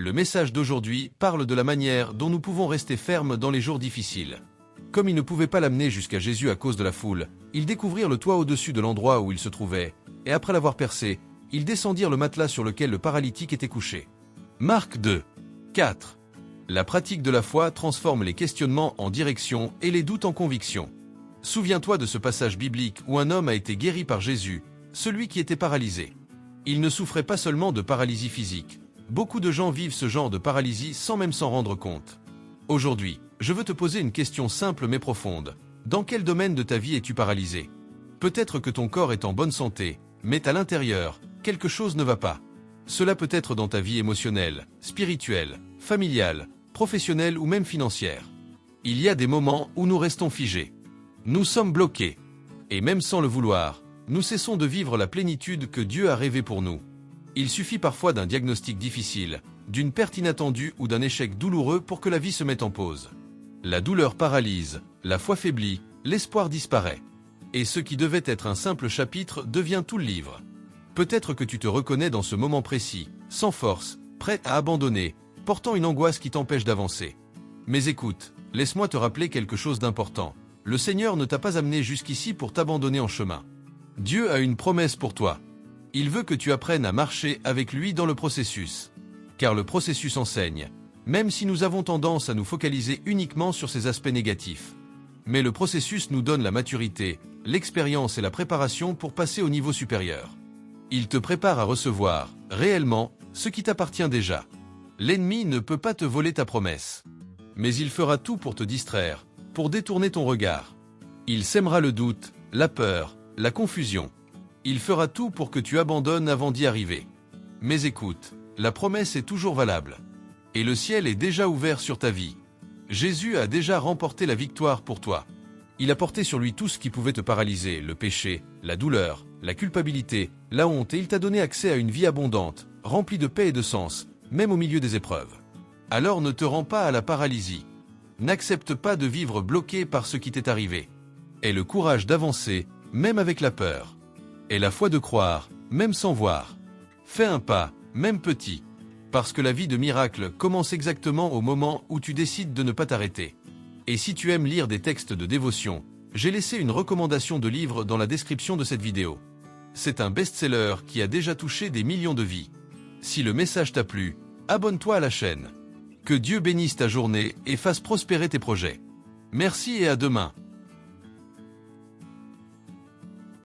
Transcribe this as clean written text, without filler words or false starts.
Le message d'aujourd'hui parle de la manière dont nous pouvons rester fermes dans les jours difficiles. Comme ils ne pouvaient pas l'amener jusqu'à Jésus à cause de la foule, ils découvrirent le toit au-dessus de l'endroit où il se trouvait, et après l'avoir percé, ils descendirent le matelas sur lequel le paralytique était couché. Marc 2. 4. La pratique de la foi transforme les questionnements en direction et les doutes en conviction. Souviens-toi de ce passage biblique où un homme a été guéri par Jésus, celui qui était paralysé. Il ne souffrait pas seulement de paralysie physique. Beaucoup de gens vivent ce genre de paralysie sans même s'en rendre compte. Aujourd'hui, je veux te poser une question simple mais profonde. Dans quel domaine de ta vie es-tu paralysé? Peut-être que ton corps est en bonne santé, mais à l'intérieur, quelque chose ne va pas. Cela peut être dans ta vie émotionnelle, spirituelle, familiale, professionnelle ou même financière. Il y a des moments où nous restons figés. Nous sommes bloqués. Et même sans le vouloir, nous cessons de vivre la plénitude que Dieu a rêvée pour nous. Il suffit parfois d'un diagnostic difficile, d'une perte inattendue ou d'un échec douloureux pour que la vie se mette en pause. La douleur paralyse, la foi faiblit, l'espoir disparaît. Et ce qui devait être un simple chapitre devient tout le livre. Peut-être que tu te reconnais dans ce moment précis, sans force, prêt à abandonner, portant une angoisse qui t'empêche d'avancer. Mais écoute, laisse-moi te rappeler quelque chose d'important. Le Seigneur ne t'a pas amené jusqu'ici pour t'abandonner en chemin. Dieu a une promesse pour toi. Il veut que tu apprennes à marcher avec lui dans le processus. Car le processus enseigne, même si nous avons tendance à nous focaliser uniquement sur ces aspects négatifs. Mais le processus nous donne la maturité, l'expérience et la préparation pour passer au niveau supérieur. Il te prépare à recevoir, réellement, ce qui t'appartient déjà. L'ennemi ne peut pas te voler ta promesse. Mais il fera tout pour te distraire, pour détourner ton regard. Il sèmera le doute, la peur, la confusion. Il fera tout pour que tu abandonnes avant d'y arriver. Mais écoute, la promesse est toujours valable. Et le ciel est déjà ouvert sur ta vie. Jésus a déjà remporté la victoire pour toi. Il a porté sur lui tout ce qui pouvait te paralyser, le péché, la douleur, la culpabilité, la honte, et il t'a donné accès à une vie abondante, remplie de paix et de sens, même au milieu des épreuves. Alors ne te rends pas à la paralysie. N'accepte pas de vivre bloqué par ce qui t'est arrivé. Aie le courage d'avancer, même avec la peur. Aie la foi de croire, même sans voir. Fais un pas, même petit. Parce que la vie de miracle commence exactement au moment où tu décides de ne pas t'arrêter. Et si tu aimes lire des textes de dévotion, j'ai laissé une recommandation de livre dans la description de cette vidéo. C'est un best-seller qui a déjà touché des millions de vies. Si le message t'a plu, abonne-toi à la chaîne. Que Dieu bénisse ta journée et fasse prospérer tes projets. Merci et à demain.